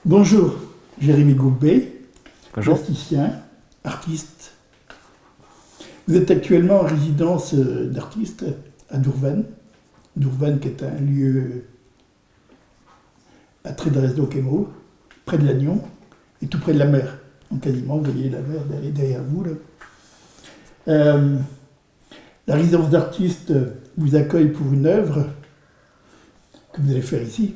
Bonjour, Jérémy Gourbet, Bonjour. plasticien, artiste. Vous êtes actuellement en résidence d'artiste à Dourven. Dourven qui est un lieu à Trédérez-Docquemo, près de Lannion et tout près de la mer. Donc quasiment, vous voyez la mer derrière vous. Là. La résidence d'artiste vous accueille pour une œuvre que vous allez faire ici.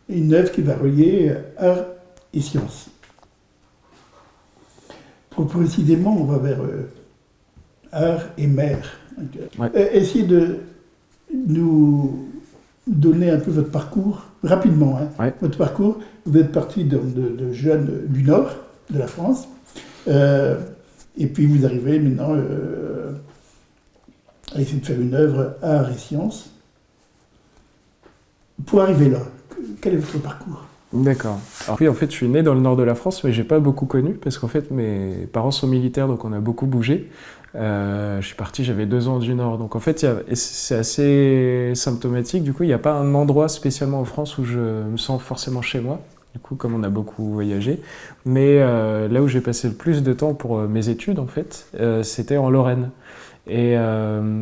Une œuvre qui va relier art et science. Plus précisément, on va vers art et mer. Ouais. Essayez de nous donner un peu votre parcours, rapidement. Ouais. Votre parcours, vous êtes parti de jeunes du nord de la France, et puis vous arrivez maintenant à essayer de faire une œuvre art et science. Pour arriver là, quel est votre parcours ? D'accord. Alors oui, en fait, je suis né dans le nord de la France, mais j'ai pas beaucoup connu, parce qu'en fait, mes parents sont militaires, donc on a beaucoup bougé. Je suis parti, j'avais 2 ans du nord. Donc en fait, c'est assez symptomatique. Du coup, il n'y a pas un endroit spécialement en France où je me sens forcément chez moi. Du coup, comme on a beaucoup voyagé. Mais là où j'ai passé le plus de temps pour mes études, en fait, c'était en Lorraine. Et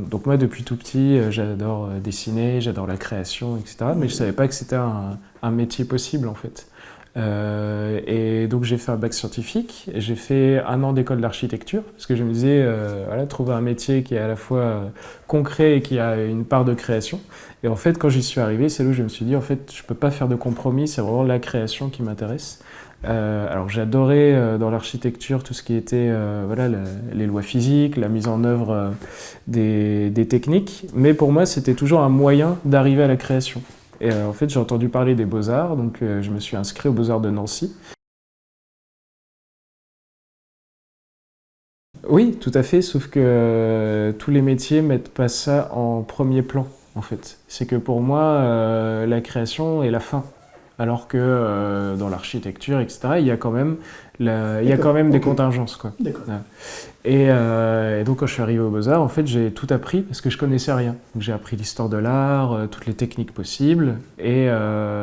donc moi, depuis tout petit, j'adore dessiner, j'adore la création, etc. Mais je savais pas que c'était un métier possible, en fait. Et donc j'ai fait un bac scientifique, et j'ai fait 1 an d'école d'architecture, parce que je me disais, voilà, trouver un métier qui est à la fois concret et qui a une part de création. Et en fait, quand j'y suis arrivé, c'est là où je me suis dit, en fait, je peux pas faire de compromis, c'est vraiment la création qui m'intéresse. Alors j'adorais dans l'architecture tout ce qui était voilà, les lois physiques, la mise en œuvre des techniques, mais pour moi c'était toujours un moyen d'arriver à la création. Et en fait j'ai entendu parler des Beaux-Arts, donc je me suis inscrit aux Beaux-Arts de Nancy. Oui, tout à fait, sauf que tous les métiers mettent pas ça en premier plan, en fait. C'est que pour moi, la création est la fin. Alors que dans l'architecture, etc., il y a quand même, il y a quand même des contingences, quoi. D'accord. Et donc quand je suis arrivé aux Beaux-Arts, en fait, j'ai tout appris parce que je connaissais rien. Donc j'ai appris l'histoire de l'art, toutes les techniques possibles, et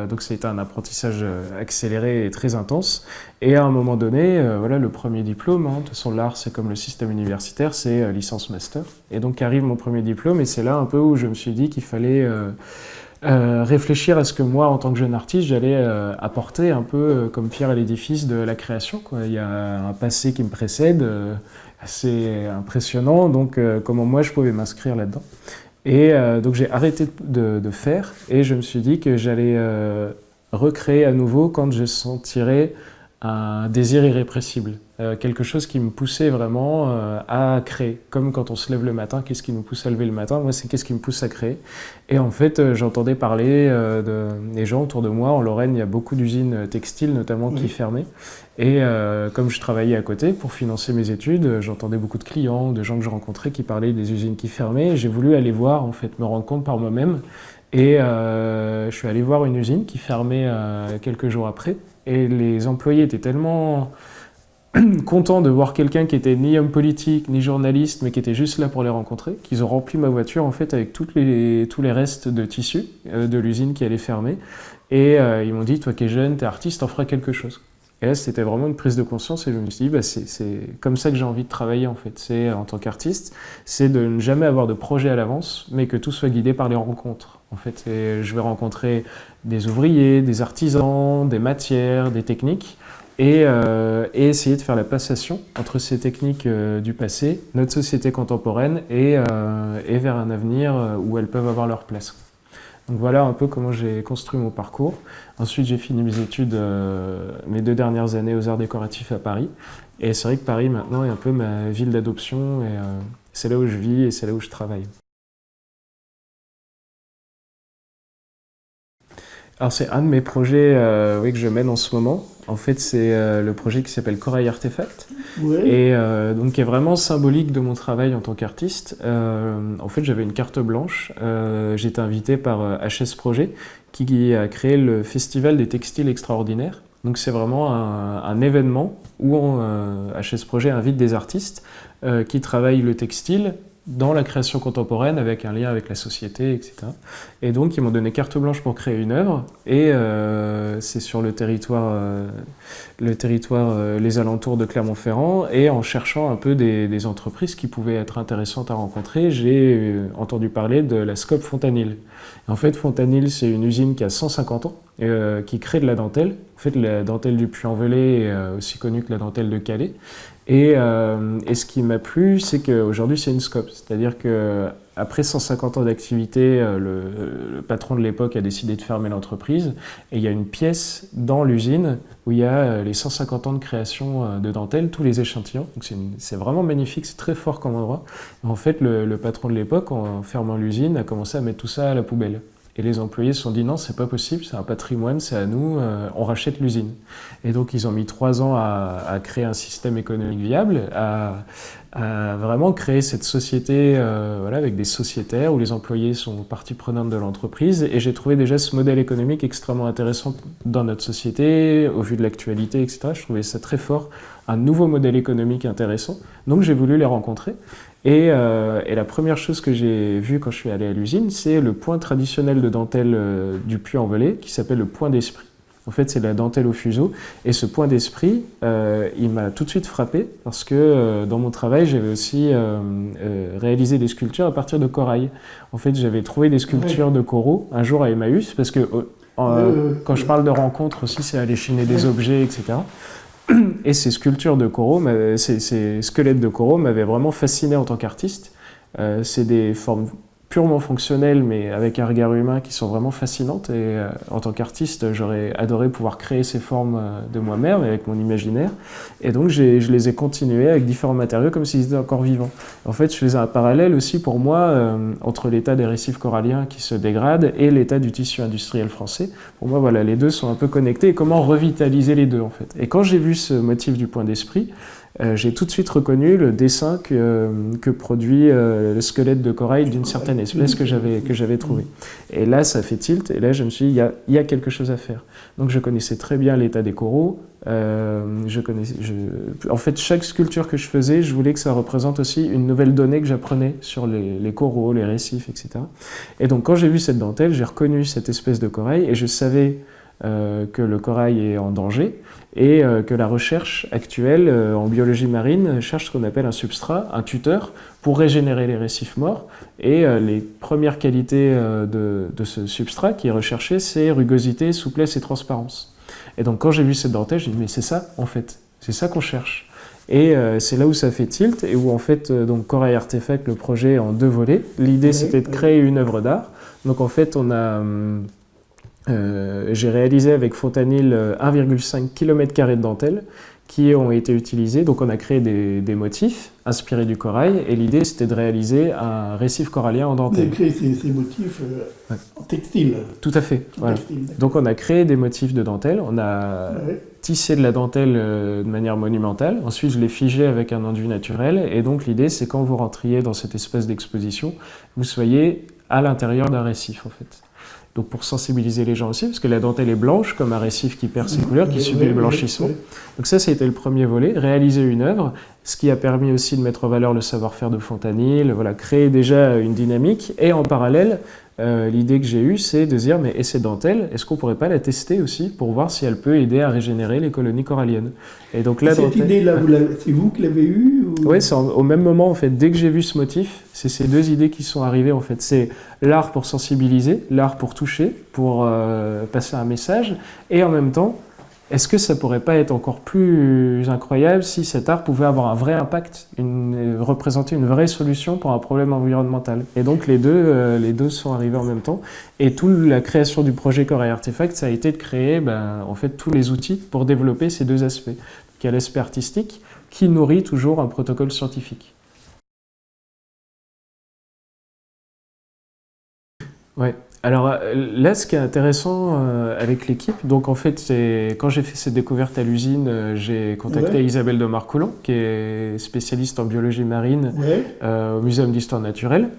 donc c'était un apprentissage accéléré et très intense. Et à un moment donné, voilà, le premier diplôme, hein, de toute façon l'art c'est comme le système universitaire, c'est licence master. Et donc arrive mon premier diplôme, et c'est là un peu où je me suis dit qu'il fallait réfléchir à ce que moi, en tant que jeune artiste, j'allais apporter un peu comme pierre à l'édifice de la création, quoi. Il y a un passé qui me précède, assez impressionnant, donc comment moi je pouvais m'inscrire là-dedans. Et donc j'ai arrêté de faire, et je me suis dit que j'allais recréer à nouveau quand je sentirais un désir irrépressible, quelque chose qui me poussait vraiment à créer. Comme quand on se lève le matin, qu'est-ce qui nous pousse à lever le matin? Moi, c'est qu'est-ce qui me pousse à créer. Et en fait, j'entendais parler des gens autour de moi. En Lorraine, il y a beaucoup d'usines textiles, notamment, qui fermaient. Et comme je travaillais à côté pour financer mes études, j'entendais beaucoup de clients, de gens que je rencontrais qui parlaient des usines qui fermaient. J'ai voulu aller voir, en fait, me rendre compte par moi-même. Et je suis allé voir une usine qui fermait quelques jours après. Et les employés étaient tellement contents de voir quelqu'un qui était ni homme politique, ni journaliste, mais qui était juste là pour les rencontrer, qu'ils ont rempli ma voiture en fait avec tous les restes de tissus de l'usine qui allait fermer. Et ils m'ont dit, toi qui es jeune, t'es artiste, t'en feras quelque chose. Et là, c'était vraiment une prise de conscience, et je me suis dit, bah, c'est comme ça que j'ai envie de travailler en fait. C'est en tant qu'artiste, c'est de ne jamais avoir de projet à l'avance, mais que tout soit guidé par les rencontres. En fait, et je vais rencontrer des ouvriers, des artisans, des matières, des techniques, et essayer de faire la passation entre ces techniques du passé, notre société contemporaine, et vers un avenir où elles peuvent avoir leur place. Donc voilà un peu comment j'ai construit mon parcours. Ensuite, j'ai fini mes études, mes 2 dernières années aux Arts décoratifs à Paris. Et c'est vrai que Paris, maintenant, est un peu ma ville d'adoption, et c'est là où je vis et c'est là où je travaille. Alors c'est un de mes projets oui, que je mène en ce moment. En fait, c'est le projet qui s'appelle Corail Artefact, Ouais. et donc qui est vraiment symbolique de mon travail en tant qu'artiste. En fait, j'avais une carte blanche. J'ai été invité par HS Projet, qui a créé le Festival des textiles extraordinaires. Donc c'est vraiment un événement où HS Projet invite des artistes qui travaillent le textile dans la création contemporaine avec un lien avec la société, etc. Et donc ils m'ont donné carte blanche pour créer une œuvre et c'est sur le territoire, les alentours de Clermont-Ferrand et en cherchant un peu des entreprises qui pouvaient être intéressantes à rencontrer, j'ai entendu parler de la Scope Fontanil. En fait, Fontanil, c'est une usine qui a 150 ans, qui crée de la dentelle. En fait, la dentelle du Puy-en-Velay est aussi connue que la dentelle de Calais. Et ce qui m'a plu, c'est qu'aujourd'hui, c'est une scope. C'est-à-dire qu'après 150 ans d'activité, le patron de l'époque a décidé de fermer l'entreprise. Et il y a une pièce dans l'usine où il y a les 150 ans de création de dentelle, tous les échantillons. Donc c'est vraiment magnifique, c'est très fort comme endroit. En fait, le patron de l'époque, en fermant l'usine, a commencé à mettre tout ça à la poubelle. Et les employés se sont dit non, c'est pas possible, c'est un patrimoine, c'est à nous, on rachète l'usine. Et donc ils ont mis 3 ans à créer un système économique viable, à vraiment créer cette société voilà, avec des sociétaires où les employés sont partie prenante de l'entreprise. Et j'ai trouvé déjà ce modèle économique extrêmement intéressant dans notre société, au vu de l'actualité, etc. Je trouvais ça très fort, un nouveau modèle économique intéressant. Donc j'ai voulu les rencontrer. Et la première chose que j'ai vue quand je suis allé à l'usine, c'est le point traditionnel de dentelle du Puy-en-Velay, qui s'appelle le point d'esprit. En fait, c'est la dentelle au fuseau. Et ce point d'esprit, il m'a tout de suite frappé, parce que dans mon travail, j'avais aussi réalisé des sculptures à partir de corail. En fait, j'avais trouvé des sculptures de coraux un jour à Emmaüs, parce que quand je parle de rencontres aussi, c'est aller chiner des objets, etc. Et ces sculptures de coraux, ces squelettes de coraux m'avaient vraiment fasciné en tant qu'artiste. C'est des formes purement fonctionnelles, mais avec un regard humain qui sont vraiment fascinantes. Et en tant qu'artiste, j'aurais adoré pouvoir créer ces formes de moi-même avec mon imaginaire. Et donc, je les ai continuées avec différents matériaux comme s'ils étaient encore vivants. En fait, je faisais un parallèle aussi pour moi entre l'état des récifs coralliens qui se dégradent et l'état du tissu industriel français. Pour moi, voilà, les deux sont un peu connectés. Et comment revitaliser les deux, en fait. Et quand j'ai vu ce motif du point d'esprit, j'ai tout de suite reconnu le dessin que produit le squelette de corail d'une certaine espèce que j'avais trouvé. Et là, ça fait tilt, et là, je me suis dit, il y a quelque chose à faire. Donc, je connaissais très bien l'état des coraux. En fait, chaque sculpture que je faisais, je voulais que ça représente aussi une nouvelle donnée que j'apprenais sur les coraux, les récifs, etc. Et donc, quand j'ai vu cette dentelle, j'ai reconnu cette espèce de corail, et je savais que le corail est en danger et que la recherche actuelle en biologie marine cherche ce qu'on appelle un substrat, un tuteur, pour régénérer les récifs morts. Et les premières qualités de ce substrat qui est recherché, c'est rugosité, souplesse et transparence. Et donc quand j'ai vu cette dentelle, j'ai dit mais c'est ça en fait, c'est ça qu'on cherche. Et c'est là où ça fait tilt et où en fait donc Corail Artefact, le projet est en 2 volets. L'idée c'était de créer une œuvre d'art. Donc en fait on a j'ai réalisé avec Fontanil 1,5 km² de dentelle qui ont été utilisés. Donc on a créé des motifs inspirés du corail et l'idée c'était de réaliser un récif corallien en dentelle. Vous avez créé ces motifs en textile. Tout à fait. Voilà. Donc on a créé des motifs de dentelle, on a tissé de la dentelle de manière monumentale, ensuite je l'ai figé avec un enduit naturel et donc l'idée c'est quand vous rentriez dans cette espèce d'exposition, vous soyez à l'intérieur d'un récif en fait. Donc pour sensibiliser les gens aussi, parce que la dentelle est blanche, comme un récif qui perd ses couleurs, qui subit le blanchissement. Donc ça, c'était le premier volet, réaliser une œuvre, ce qui a permis aussi de mettre en valeur le savoir-faire de Fontanil, voilà, créer déjà une dynamique. Et en parallèle, l'idée que j'ai eue, c'est de dire, mais et cette dentelle, est-ce qu'on ne pourrait pas la tester aussi pour voir si elle peut aider à régénérer les colonies coralliennes? Et donc là, cette idée-là, c'est vous qui l'avez eue ou... Oui, c'est au même moment, en fait, dès que j'ai vu ce motif, c'est ces 2 idées qui sont arrivées, en fait. C'est l'art pour sensibiliser, l'art pour toucher, pour passer un message, et en même temps, est-ce que ça pourrait pas être encore plus incroyable si cet art pouvait avoir un vrai impact, représenter une vraie solution pour un problème environnemental? Et donc les deux sont arrivés en même temps. Et toute la création du projet Corail Artefact, ça a été de créer en fait, tous les outils pour développer ces 2 aspects. Il y a l'aspect artistique qui nourrit toujours un protocole scientifique. Ouais. Alors là, ce qui est intéressant avec l'équipe, donc en fait, quand j'ai fait cette découverte à l'usine, j'ai contacté Isabelle de Marcoulon, qui est spécialiste en biologie marine au Muséum d'histoire naturelle.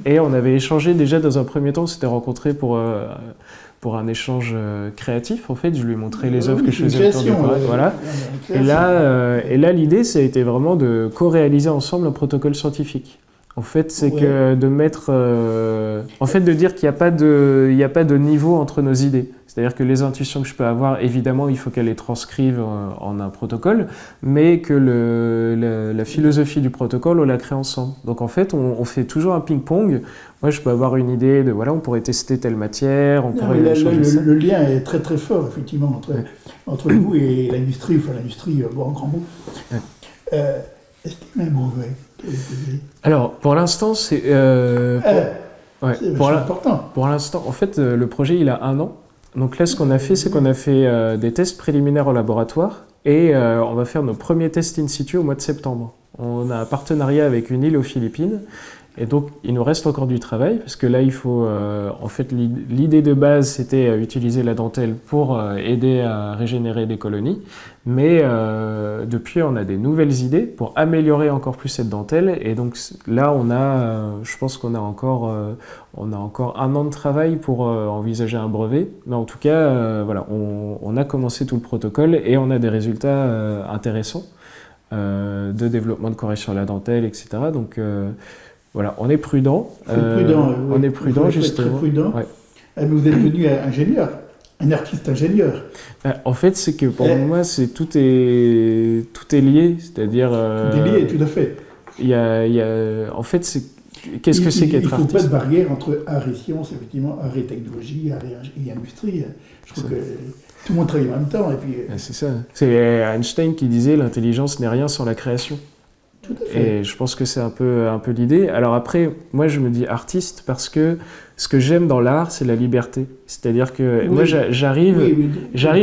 Et on avait échangé déjà dans un premier temps, on s'était rencontrés pour un échange créatif. En fait, je lui ai montré les œuvres que je faisais autour de Corail. Voilà. Et là, l'idée, ça a été vraiment de co-réaliser ensemble un protocole scientifique. En fait, c'est que de mettre, en fait, de dire qu'il n'y a pas de niveau entre nos idées. C'est-à-dire que les intuitions que je peux avoir, évidemment, il faut qu'elles les transcrivent en un protocole, mais que la philosophie du protocole, on la crée ensemble. Donc en fait, on fait toujours un ping-pong. Moi, je peux avoir une idée de, voilà, on pourrait tester telle matière, on pourrait changer ça. Le lien est très très fort, effectivement, entre vous et l'industrie, enfin l'industrie, bon, en grand mot. Est-ce qu'il y a un brevet? Alors, pour l'instant, c'est... important. Pour l'instant, en fait, le projet, il a 1 an. Donc là, ce qu'on a fait, c'est qu'on a fait des tests préliminaires au laboratoire et on va faire nos premiers tests in situ au mois de septembre. On a un partenariat avec une île aux Philippines et donc il nous reste encore du travail parce que là, il faut... en fait, l'idée de base, c'était utiliser la dentelle pour aider à régénérer des colonies. Mais depuis, on a des nouvelles idées pour améliorer encore plus cette dentelle. Et donc là, je pense qu'on a encore 1 an de travail pour envisager un brevet. Mais en tout cas, voilà, on a commencé tout le protocole et on a des résultats intéressants de développement de corail sur la dentelle, etc. Donc voilà, on est prudent. On est prudent, justement. Très prudent. Ouais. Mais vous êtes devenu ingénieur. Un artiste ingénieur. En fait, c'est que pour moi, tout est lié, c'est-à-dire... Tout est lié, tout à fait. En fait, qu'est-ce que c'est qu'être artiste? Il ne faut pas de barrière entre art et science, effectivement, art et technologie, art et industrie. Je trouve que tout le monde travaille en même temps. Et puis, c'est ça. C'est Einstein qui disait « l'intelligence n'est rien sans la création ». Tout à fait. Et je pense que c'est un peu l'idée. Alors après, moi, je me dis artiste parce que ce que j'aime dans l'art, c'est la liberté. C'est-à-dire que moi, j'arrive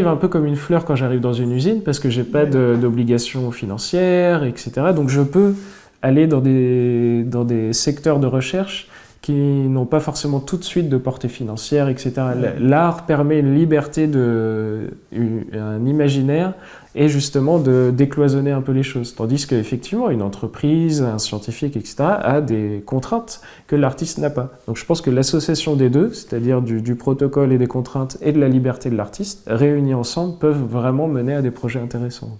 un peu comme une fleur quand j'arrive dans une usine parce que j'ai pas d'obligations financières, etc. Donc je peux aller dans des secteurs de recherche qui n'ont pas forcément tout de suite de portée financière, etc. L'art permet une liberté, un imaginaire et justement de décloisonner un peu les choses. Tandis qu'effectivement, une entreprise, un scientifique, etc., a des contraintes que l'artiste n'a pas. Donc je pense que l'association des deux, c'est-à-dire du protocole et des contraintes et de la liberté de l'artiste, réunis ensemble, peuvent vraiment mener à des projets intéressants.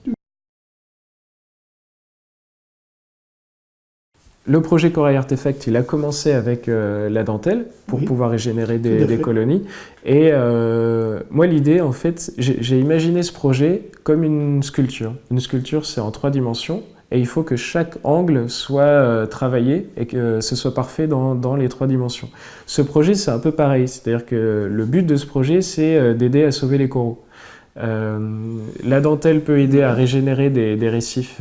Le projet Corail Artefact, il a commencé avec la dentelle pour pouvoir régénérer des colonies. Et moi, l'idée, en fait, j'ai imaginé ce projet comme une sculpture. Une sculpture, c'est en 3 dimensions. Et il faut que chaque angle soit travaillé et que ce soit parfait dans les 3 dimensions. Ce projet, c'est un peu pareil. C'est-à-dire que le but de ce projet, c'est d'aider à sauver les coraux. La dentelle peut aider à régénérer des récifs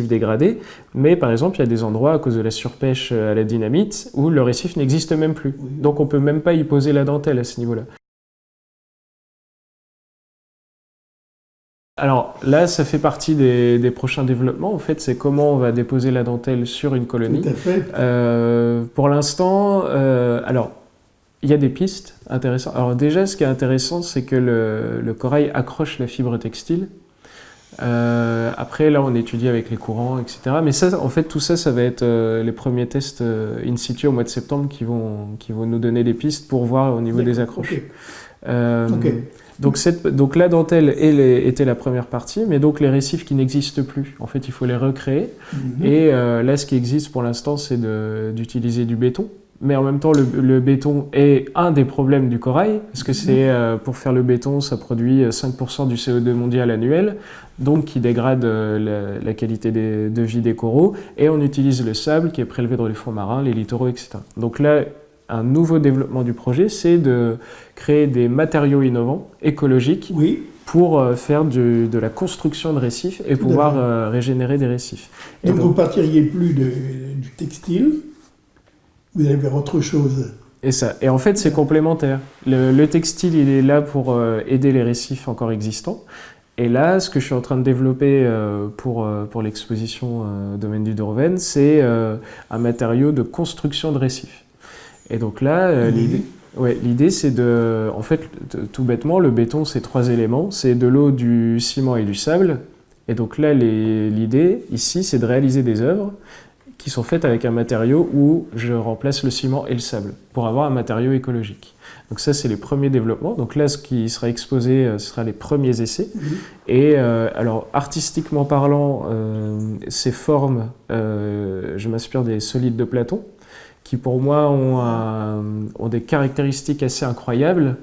dégradés, mais par exemple, il y a des endroits, à cause de la surpêche à la dynamite, où le récif n'existe même plus. Donc on ne peut même pas y poser la dentelle à ce niveau-là. Alors là, ça fait partie des prochains développements. En fait, c'est comment on va déposer la dentelle sur une colonie. Tout à fait. Pour l'instant, alors... Il y a des pistes intéressantes. Alors déjà, ce qui est intéressant, c'est que le corail accroche la fibre textile. Après, là, on étudie avec les courants, etc. Mais ça, en fait, tout ça, ça va être les premiers tests in situ au mois de septembre qui vont nous donner des pistes pour voir au niveau des accroches. Donc la dentelle était la première partie, mais donc les récifs qui n'existent plus, en fait, il faut les recréer. Et là, ce qui existe pour l'instant, c'est d'utiliser du béton. Mais en même temps, le béton est un des problèmes du corail, parce que pour faire le béton, ça produit 5% du CO2 mondial annuel, donc qui dégrade la qualité de vie des coraux, et on utilise le sable qui est prélevé dans les fonds marins, les littoraux, etc. Donc là, un nouveau développement du projet, c'est de créer des matériaux innovants, écologiques, pour faire de la construction de récifs et pouvoir régénérer des récifs. Donc vous ne partiriez plus du textile, vous allez vers autre chose. Et en fait, c'est complémentaire. Le textile, il est là pour aider les récifs encore existants. Et là, ce que je suis en train de développer pour l'exposition Domaine du Dorven, c'est un matériau de construction de récifs. Et donc là, l'idée, c'est en fait, tout bêtement, le béton, c'est 3 éléments. C'est de l'eau, du ciment et du sable. Et donc là, l'idée, ici, c'est de réaliser des œuvres qui sont faites avec un matériau où je remplace le ciment et le sable pour avoir un matériau écologique. Donc ça, c'est les premiers développements. Donc là, ce qui sera exposé, ce sera les premiers essais. Et alors, artistiquement parlant, ces formes, je m'inspire des solides de Platon, qui pour moi ont des caractéristiques assez incroyables.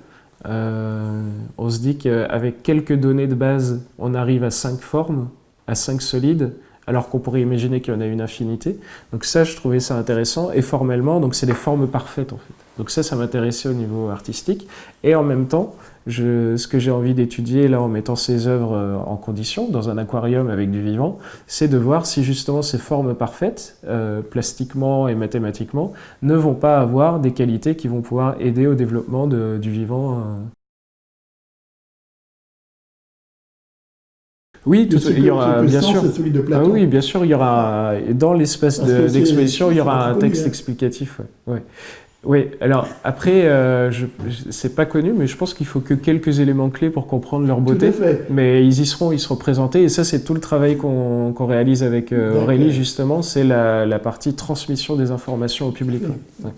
On se dit qu'avec quelques données de base, on arrive à 5 formes, à 5 solides, alors qu'on pourrait imaginer qu'il y en a une infinité. Donc ça, je trouvais ça intéressant. Et formellement, donc c'est des formes parfaites, en fait. Donc ça m'intéressait au niveau artistique. Et en même temps, ce que j'ai envie d'étudier, là, en mettant ces œuvres en condition, dans un aquarium avec du vivant, c'est de voir si justement ces formes parfaites, plastiquement et mathématiquement, ne vont pas avoir des qualités qui vont pouvoir aider au développement du vivant. Oui, il y aura bien sûr. Ah oui, bien sûr, il y aura dans l'espace d'exposition, il y aura un texte explicatif. Ouais. Oui, alors après, c'est pas connu, mais je pense qu'il faut que quelques éléments clés pour comprendre leur beauté. Tout à fait. Mais ils seront présentés, et ça, c'est tout le travail qu'on réalise avec Aurélie, justement, c'est la partie transmission des informations au public. Ouais.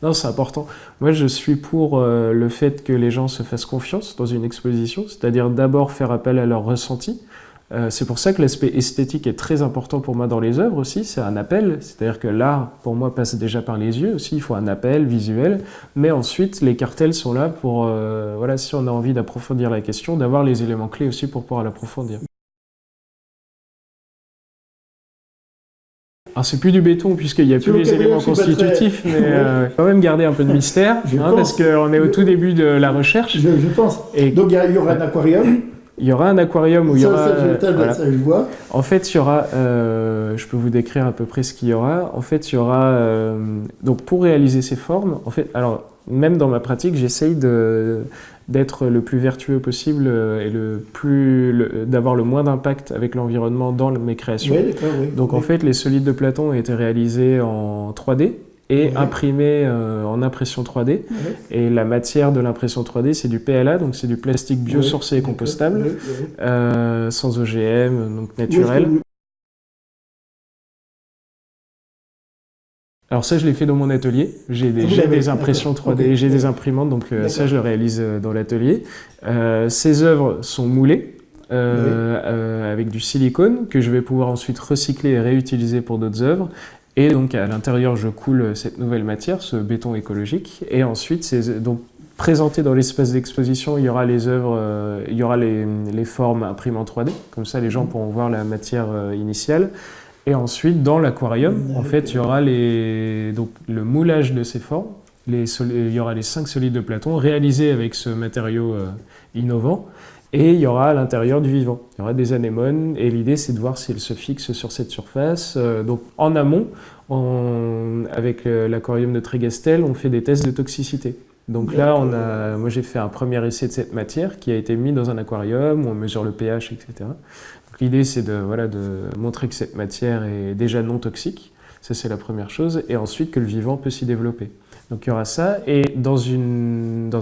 Non, c'est important. Moi, je suis pour le fait que les gens se fassent confiance dans une exposition, c'est-à-dire d'abord faire appel à leur ressenti. C'est pour ça que l'aspect esthétique est très important pour moi dans les œuvres aussi, c'est un appel, c'est-à-dire que l'art, pour moi, passe déjà par les yeux aussi, il faut un appel visuel, mais ensuite, les cartels sont là pour, voilà, si on a envie d'approfondir la question, d'avoir les éléments clés aussi pour pouvoir l'approfondir. Alors c'est plus du béton puisqu'il n'y a plus les éléments constitutifs, mais quand même garder un peu de mystère, parce qu'on est au tout début de la recherche. Je pense. Et donc il y aura un aquarium. Il y aura un aquarium où il y aura... Ça, je vois. En fait, il y aura... je peux vous décrire à peu près ce qu'il y aura. En fait, il y aura... donc, pour réaliser ces formes, en fait, alors, même dans ma pratique, j'essaye d'être le plus vertueux possible et d'avoir le moins d'impact avec l'environnement dans mes créations. Oui, d'accord, oui. Donc, en fait, les solides de Platon ont été réalisés en 3D. Et imprimé en impression 3D. Et la matière de l'impression 3D, c'est du PLA, donc c'est du plastique biosourcé et compostable, sans OGM, donc naturel. Alors ça, je l'ai fait dans mon atelier. J'ai déjà des impressions 3D, j'ai des imprimantes, donc ça, je le réalise dans l'atelier. Ces œuvres sont moulées. Avec du silicone que je vais pouvoir ensuite recycler et réutiliser pour d'autres œuvres. Et donc à l'intérieur, je coule cette nouvelle matière, ce béton écologique, et ensuite, donc présenté dans l'espace d'exposition, il y aura les œuvres, il y aura les formes imprimées en 3D, comme ça les gens pourront voir la matière initiale. Et ensuite, dans l'aquarium, en fait, il y aura donc, le moulage de ces formes, il y aura les 5 solides de Platon réalisés avec ce matériau innovant. Et il y aura à l'intérieur du vivant. Il y aura des anémones, et l'idée c'est de voir si elles se fixent sur cette surface. Donc en amont, avec l'aquarium de Trégastel, on fait des tests de toxicité. Donc là, moi j'ai fait un premier essai de cette matière qui a été mis dans un aquarium, où on mesure le pH, etc. Donc l'idée c'est de montrer que cette matière est déjà non toxique. Ça c'est la première chose. Et ensuite que le vivant peut s'y développer. Donc il y aura ça, et dans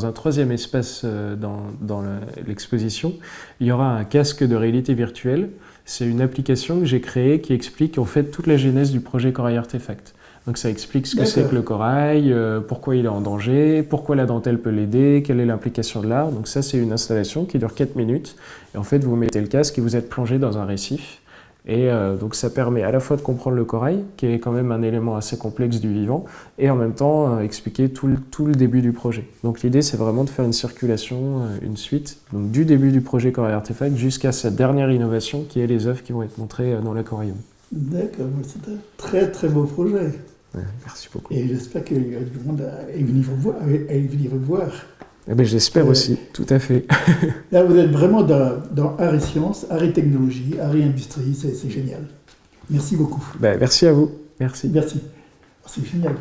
un troisième espace dans l'exposition, il y aura un casque de réalité virtuelle. C'est une application que j'ai créée qui explique en fait toute la genèse du projet Corail Artefact. Donc ça explique ce que c'est que le corail, pourquoi il est en danger, pourquoi la dentelle peut l'aider, quelle est l'implication de l'art. Donc ça c'est une installation qui dure 4 minutes, et en fait vous mettez le casque et vous êtes plongé dans un récif. Et donc ça permet à la fois de comprendre le corail, qui est quand même un élément assez complexe du vivant, et en même temps expliquer tout le début du projet. Donc l'idée c'est vraiment de faire une circulation, une suite, donc du début du projet Corail Artefact jusqu'à sa dernière innovation, qui est les œuvres qui vont être montrées dans l'aquarium. D'accord, c'est un très très beau projet. Ouais, merci beaucoup. Et j'espère que du monde est venu vous voir. Eh ben, j'espère aussi, tout à fait. Là, vous êtes vraiment dans art et sciences, art et technologie, art et industrie, c'est génial. Merci beaucoup. Ben, merci à vous. Merci. Merci. C'est génial.